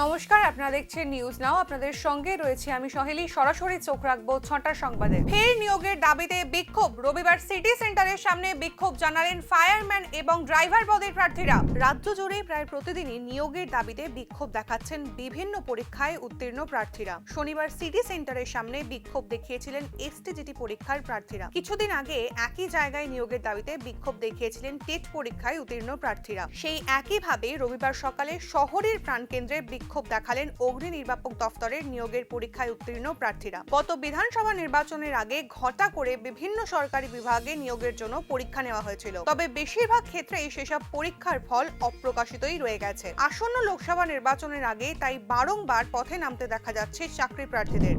নমস্কার, আপনারা দেখছেন নিউজ নাও। আপনাদের সঙ্গে রয়েছে আমি সহেলি। সরাসরি চোখ রাখবো ৬টার সংবাদে। ফের নিয়োগের দাবিতে বিক্ষোভ। রবিবার সিটি সেন্টারের সামনে বিক্ষোভ জানালেন ফায়ারম্যান এবং ড্রাইভার পদের প্রার্থীরা। রাজ্য জুড়ে প্রায় প্রতিদিনই নিয়োগের দাবিতে বিক্ষোভ দেখাচ্ছেন বিভিন্ন পরীক্ষায় উত্তীর্ণ প্রার্থীরা। শনিবার সিটি সেন্টারের সামনে বিক্ষোভ দেখিয়েছিলেন এসটিজিটি পরীক্ষার প্রার্থীরা। কিছুদিন আগে একই জায়গায় নিয়োগের দাবিতে বিক্ষোভ দেখিয়েছিলেন টেট পরীক্ষায় উত্তীর্ণ প্রার্থীরা। সেই একইভাবে রবিবার সকালে শহরের প্রাণকেন্দ্রে বিক্ষোভ দেখালেন অগ্নি নির্বাপক দফতরের নিয়োগের পরীক্ষায় উত্তীর্ণ প্রার্থীরা। গত বিধানসভা নির্বাচনের আগে ঘটা করে বিভিন্ন সরকারি বিভাগে নিয়োগের জন্য পরীক্ষা নেওয়া হয়েছিল, তবে বেশিরভাগ ক্ষেত্রেই সেসব পরীক্ষার ফল অপ্রকাশিতই রয়ে গেছে। আসন্ন লোকসভা নির্বাচনের আগে তাই বারংবার পথে নামতে দেখা যাচ্ছে চাকরি প্রার্থীদের।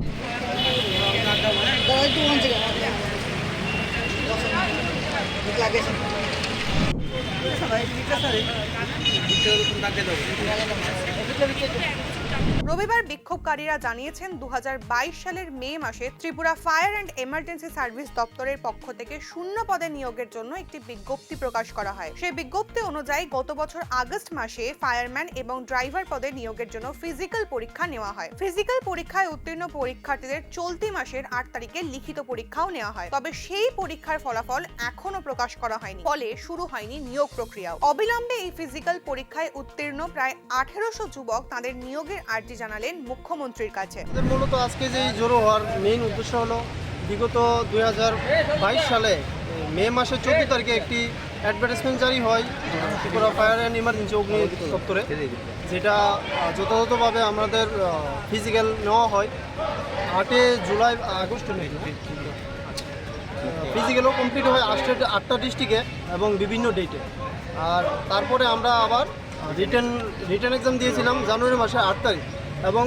রবিবার বিক্ষোভকারীরা জানিয়েছেন ২০২২ সালের মে মাসে Tripura fire and emergency service দপ্তরের পক্ষ থেকে শূন্য পদে নিয়োগের জন্য একটি বিজ্ঞপ্তি প্রকাশ করা হয়। সেই বিজ্ঞপ্তি অনুযায়ী গত বছর আগস্ট মাসে ফায়ারম্যান এবং ড্রাইভার পদে নিয়োগের জন্য ফিজিক্যাল পরীক্ষা নেওয়া হয়। ফিজিক্যাল পরীক্ষায় উত্তীর্ণ পরীক্ষার্থীদের চলতি মাসের ৮ তারিখে লিখিত পরীক্ষাও নেওয়া হয়, তবে সেই পরীক্ষার ফলাফল এখনো প্রকাশ করা হয়নি, ফলে শুরু হয়নি নিয়োগ প্রক্রিয়াও। অবিলম্বে এই ফিজিক্যাল পরীক্ষায় উত্তীর্ণ প্রায় ১৮০০ যুবক তাদের নিয়োগের আর্জি জানালেন মুখ্যমন্ত্রীর কাছে। মূলত আজকে যে জড়ো হওয়ার মেইন উদ্দেশ্য হলো বিগত ২০২২ সালে মে মাসের ১৪ তারিখে একটি অ্যাডভার্টাইজমেন্ট জারি হয় ত্রিপুরা ফায়ার অ্যান্ড ইমার্জেন্সি অগ্নি দপ্তরে, যেটা যথাযথভাবে আমাদের ফিজিক্যাল নেওয়া হয় ৮ জুলাই আগস্ট ফিজিক্যালও কমপ্লিট হয় ৮টা ডিস্ট্রিক্টে এবং বিভিন্ন ডেটে। আর তারপরে আমরা আবার রিটেন এক্সাম দিয়েছিলাম জানুয়ারি মাসে ৮ তারিখ, এবং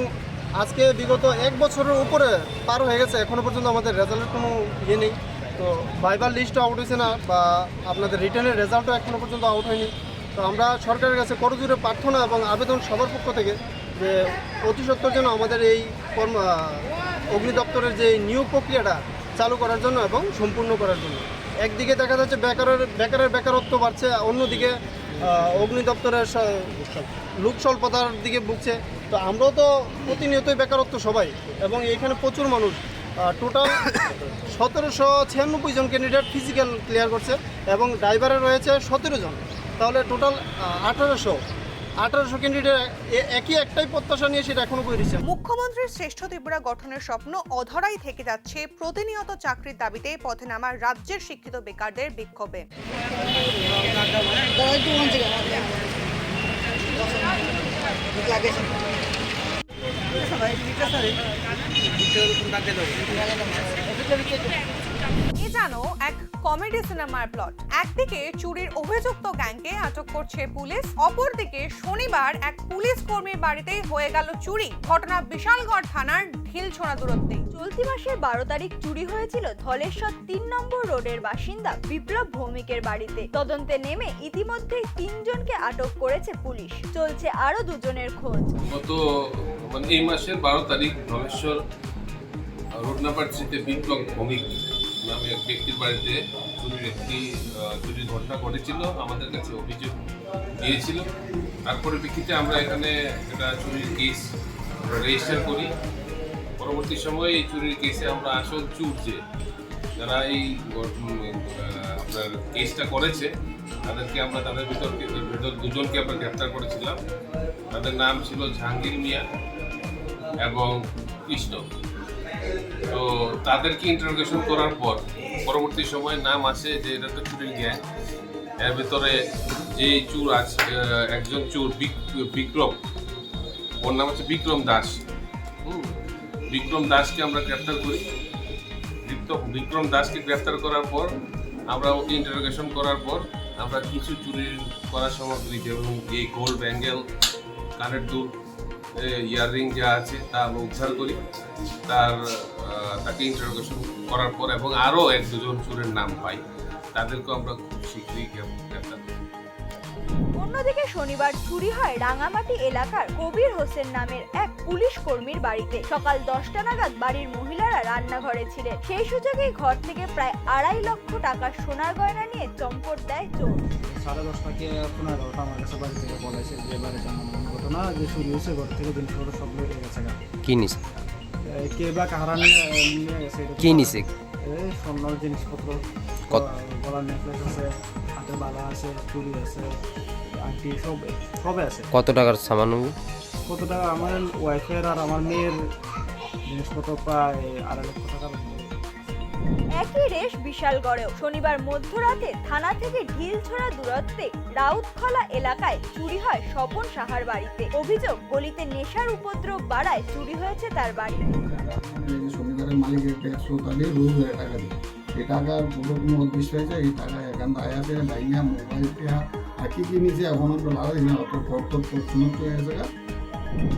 আজকে বিগত ১ বছরের উপরে পার হয়ে গেছে, এখনও পর্যন্ত আমাদের রেজাল্টের কোনো ইয়ে নেই। তো ভাইবার লিস্টও আউট হয়েছে না, বা আপনাদের রিটার্নের রেজাল্টও এখনও পর্যন্ত আউট হয়নি। তো আমরা সরকারের কাছে করজোড়ে প্রার্থনা এবং আবেদন সবার পক্ষ থেকে যে অতি সত্বর যেন আমাদের এই অগ্নি দপ্তরের যে নিয়োগ প্রক্রিয়াটা চালু করার জন্য এবং সম্পূর্ণ করার জন্য। একদিকে দেখা যাচ্ছে বেকারত্ব বাড়ছে, অন্যদিকে অগ্নি দপ্তরের লোক স্বল্পতার দিকে ভুগছে। তো আমরাও তো প্রতিনিয়তই বেকারত্ব সবাই, এবং এখানে প্রচুর মানুষ টোটাল ১৭৯৬ জন ক্যান্ডিডেট ফিজিক্যাল ক্লিয়ার করছে এবং ড্রাইভারে রয়েছে ১৭ জন, তাহলে টোটাল ১৮০০ ক্যান্ডিডেট একটাই প্রত্যাশা নিয়ে সেটা এখনো করেছে। মুখ্যমন্ত্রীর শ্রেষ্ঠ ত্রিপুরা গঠনের স্বপ্ন অধরাই থেকে যাচ্ছে প্রতিনিয়ত চাকরির দাবিতে পথে নামার রাজ্যের শিক্ষিত বেকারদের বিক্ষোভে। এ জানো এক কমেডি সিনেমার প্লট। একদিকে চুরির অভিযুক্ত গ্যাংকে আটক করছে পুলিশ, অপরদিকে শনিবার এক পুলিশ কর্মীর বাড়িতেই হয়ে গেল চুরি। ঘটনা বিশালগড় থানার ঢিলছোড়া দূরত্বে। চলতি মাসের ১২ তারিখ চুরি হয়েছিল ধলেশ্বর ৩ নম্বর রোডের বাসিন্দা বিপ্লব ভৌমিকের বাড়িতে। তদন্তে নেমে ইতিমধ্যেই ৩ জনকে আটক করেছে পুলিশ, চলছে আরো ২ জনের খোঁজ। এই মাসের ১২ তারিখ ধলেশ্বর রোড নাম্বার 3-তে বিপ্লব ভৌমিক নামে এক ব্যক্তির বাড়িতে চুরির ঘটনা ঘটেছিল। আমাদের কাছে অভিযোগ দিয়েছিল, তারপরে প্রেক্ষিতে আমরা এখানে একটা চুরির কেস রেজিস্টার করি। পরবর্তী সময়ে এই চুরির কেসে আমরা আসল চুর যারা এই আপনার কেসটা করেছে তাদেরকে আমরা তাদের ভিতর ২ জনকে আমরা গ্রেপ্তার করেছিলাম। তাদের নাম ছিল জাহাঙ্গীর মিয়া এবং কৃষ্ণ। তো তাদেরকে ইন্টারোগেশন করার পর পরবর্তী সময় নাম আসে যে এটা একটা চুরির গ্যাং। এর ভিতরে যে চুর আছে, একজন চুর বিক্রম, ওর নাম হচ্ছে বিক্রম দাস। বিক্রম দাসকে আমরা গ্রেপ্তার করি। বিক্রম দাসকে গ্রেপ্তার করার পর আমরা ওকে ইন্টারোগেশন করার পর আমরা কিছু চুরির করার সামগ্রী, যেমন এই গোল্ড ব্যাঙ্গেল, কানের দুল, ইয়াররিং যা আছে তা আমরা উদ্ধার করি। তাকে ইন্টারোগেশন করার পর এবং আরও ১-২ জন চোরের নাম পাই, তাদেরকে আমরা খুব শীঘ্রই গ্রেপ্তার করি। অন্যদিকে শনিবার চুরি হয় রাঙামাটি এলাকার কবির হোসেন নামের এক পুলিশ কর্মীর বাড়িতে। সকাল 10টা নাগাদ বাড়ির মহিলারা রান্নাঘরে ছিলেন। সেই সুযোগেই ঘর থেকে প্রায় 2.5 লক্ষ টাকার সোনার গয়না নিয়ে চম্পট দেয় চোর। 10:30 কি 15টা আমার কাছে বাড়ি থেকে বলেছে যে বাড়িতে এমন ঘটনা যে চুরি হয়েছে, ঘর থেকে জিনিসপত্র সব লেগে গেছে। কি নিছে? কে বা কাহারা নিয়ে গেছে, কি নিছে? এই স্বর্ণর জিনিসপত্র, গলার নেকলেস আছে, হাতের বালা আছে, চুড়ি আছে, আংটি সবে আছে। কত টাকার সামান? কত টাকা? আমার ওয়াইফের আর আমার মেয়ের জিনিসপত্র প্রায় 2.5 লক্ষ টাকার। একই রেশ বিশালগড়েও শনিবার মধ্যরাতে থানা থেকে ঢিলছোড়া দূরত্বে রাউতখলা এলাকায় চুরি হয় স্বপন সাহার বাড়িতে। অভিযোগ, গলিতে নেশার উপদ্রব বাড়ায় চুরি হয়েছে তার বাড়ি। শনিবারের মালিকের 150 টাকা রোজ টাকা দিই, এই টাকার পুরো কোনো উদ্দেশ্য হয়েছে। এই টাকা এখান আয়াতে ডাইনিয়া মোবাইল পেয়া আর কি নিয়েছে এখন আমরা লাগাই না, অত ফটো হয়ে গেছে।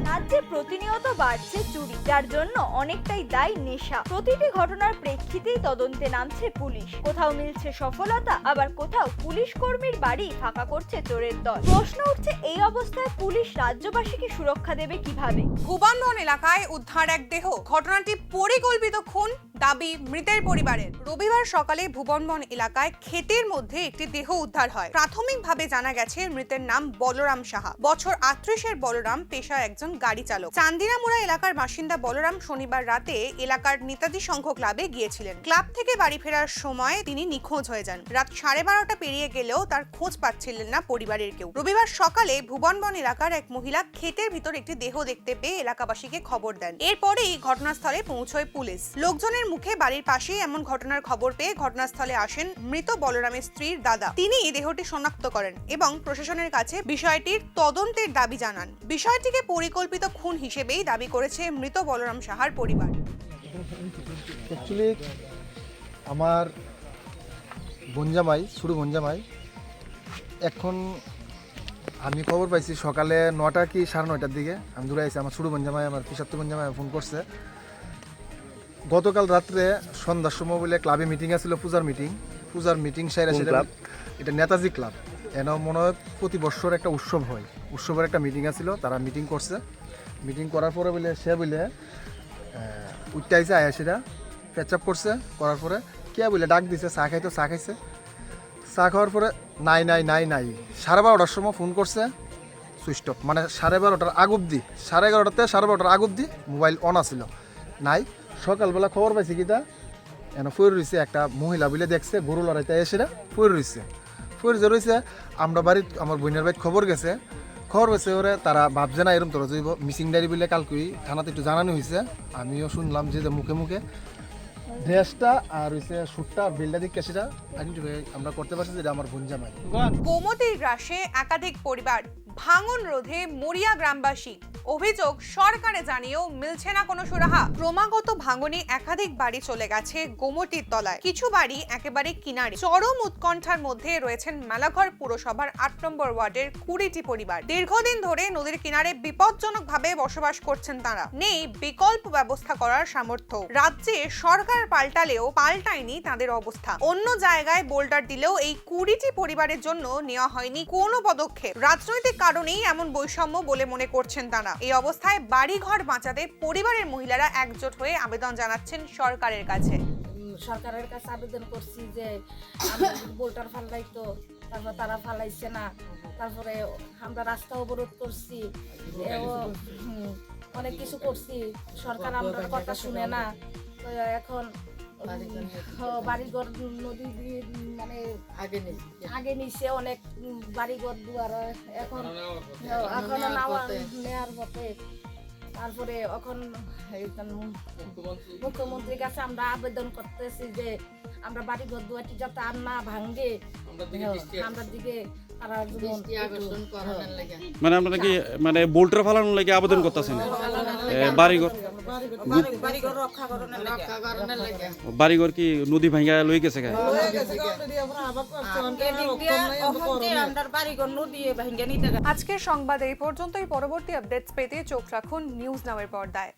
রাজ্যে প্রতিনিয়ত বাড়ছে চুরি, যার জন্য অনেকটাই দায়ী নেশা। প্রতিটি ঘটনার প্রেক্ষিতেই তদন্তে নামছে পুলিশ। কোথাও মিলছে সফলতা, আবার কোথাও পুলিশ কর্মীর বাড়ি ফাঁকা করছে চোরের দল। প্রশ্ন উঠছে, এই অবস্থায় পুলিশ রাজ্যবাসীকে সুরক্ষা দেবে কিভাবে? ভুবনবন এলাকায় উদ্ধার এক দেহ, ঘটনাটি পরিকল্পিত খুন দাবি মৃতের পরিবারের। রবিবার সকালে ভুবনবন এলাকায় ক্ষেতের মধ্যে একটি দেহ উদ্ধার হয়। প্রাথমিকভাবে জানা গেছে মৃতের নাম বলরাম সাহা। বছর 38-এর বলরাম পেশায় একজন গাড়ি চালক। চান্দিনামুড়া এলাকার বাসিন্দা বলরাম শনিবার রাতে এলাকার নেতাজি সংঘ ক্লাবে গিয়েছিলেন। ক্লাব থেকে বাড়ি ফেরার সময় তিনি নিখোঁজ হয়ে যান। রাত 12:30 পেরিয়ে গেলেও তার খোঁজ পাচ্ছিলেন না পরিবারের কেউ। রবিবার সকালে ভুবনবন এলাকার এক মহিলা ক্ষেতের ভিতর একটি দেহ দেখতে পেয়ে এলাকাবাসীকে খবর দেন। এরপরেই ঘটনাস্থলে পৌঁছয় পুলিশ। লোকজনের মুখে বাড়ির পাশেই এমন ঘটনার খবর পেয়ে ঘটনাস্থলে আসেন মৃত বলরামের স্ত্রীর দাদা। তিনি দেহটি শনাক্ত করেন এবং প্রশাসনের কাছে বিষয়টির তদন্তের দাবি জানান। বিষয়টিকে পরিকল্পিত খুন হিসেবেই দাবি করেছে মৃত বলরাম সাহার পরিবার। অ্যাকচুয়ালি আমার বঞ্জামাই, ছোটো বঞ্জামাই, এখন আমি খবর পাইছি সকালে 9টা কি 9:30টার দিকে আমি দূরে আইছি। আমার ছোটো বঞ্জামাই, আমার পিসাত্তর বঞ্জামাই ফোন করছে। গতকাল রাত্রে সন্ধ্যার সময় বলে ক্লাবে মিটিং আছিল, পূজার মিটিং সাইরা সেটা, এটা নেতাজি ক্লাব। এন মনে হয় প্রতি বছর একটা উৎসব হয়, উৎসবের একটা মিটিং আছিল, তারা মিটিং করছে। মিটিং করার পরে বলে সে বলে উঠতে আইসে, আয়া সেটা পেচাপ করছে, করার পরে কে বলে ডাক দিছে, চা খাইতো, চা খাইছে। চা খাওয়ার পরে নাই 12:30 সময় ফোন করছে, সুইচ অফ। মানে 12:30 আগ অব্দি, 11:30তে 12:30 আগ অব্দি মোবাইল অন আছিল, নাই। সকালবেলা খবর পাইছি কিতা এনে ফইর রয়েছে, একটা মহিলা বলে দেখছে গরু লড়াইতে এসে ফইর রয়েছে। আমরা বাড়ির, আমার বোনের বাড়ির খবর গেছে ওরে, তারা ভাবছে না এরকম তোরা যাইব। মিসিং ডায়েরি বলে কালকেই থানাতে একটু জানানো হয়েছে। আমিও শুনলাম যে মুখে ড্রেসটা আর হয়েছে সুটটা বিলটা দিক কেসিটা আইডেন্টিফাই আমরা করতে পারছি যে এটা আমার বঞ্জামাই। গোমতীর গ্রাসে একাধিক পরিবার ভাঙন রোধে মরিয়া গ্রামবাসী। অভিযোগ, সরকারে জানিয়েও মিলছে না কোনো সুরাহা। ক্রমাগত ভাঙনে একাধিক বাড়ি চলে গেছে গোমতীর তলায়, কিছু বাড়ি একেবারে কিনারে। চরম উৎকণ্ঠার মধ্যে রয়েছেন মেলাঘর পুরসভার 8 নম্বর ওয়ার্ডের 20টি পরিবার। দীর্ঘদিন ধরে নদীর কিনারে বিপজ্জনকভাবে বসবাস করছেন তারা। নেই বিকল্প ব্যবস্থা করার সামর্থ্য। রাজ্যে সরকার পাল্টালেও পাল্টায়নি তাদের অবস্থা। অন্য জায়গায় বোল্ডার দিলেও এই 20টি পরিবারের জন্য নেওয়া হয়নি কোনো পদক্ষেপ। রাজনৈতিক কারণেই এমন বৈষম্য বলে মনে করছেন তারা। এই অবস্থায় বাড়িঘর বাঁচাতে পরিবারের মহিলারা একজোট হয়ে আবেদন জানাচ্ছেন সরকারের কাছে। সরকারের কাছে আবেদন করছি যে বোল্টার ফালাইতো, তারপর তারা ফালাইছে না, তারপরে আমরা রাস্তা অবরোধ করছি, অনেক কিছু করছি, সরকার আমাদের কথা শুনে না। তো এখন বাড়িঘর নদী দিয়ে মানে আগে নিচে অনেক বাড়িঘর দুয়ার, এখন নেওয়ার মতে। তারপরে এখন মুখ্যমন্ত্রীর কাছে আমরা আবেদন করতেছি যে আমরা বাড়িঘর দুয়ারটি যাতে আর না ভাঙ্গে, আমরা দিকে মানে আপনারা কি মানে বোল্টার ফালানোর লাগে আবেদন করতেছেন? বাড়িঘর কি নদী ভাঙ্গা লই গেছে? আজকের সংবাদ এই পর্যন্তই। পরবর্তী আপডেটস পেতে চোখ রাখুন নিউজ নামের পর্দায়।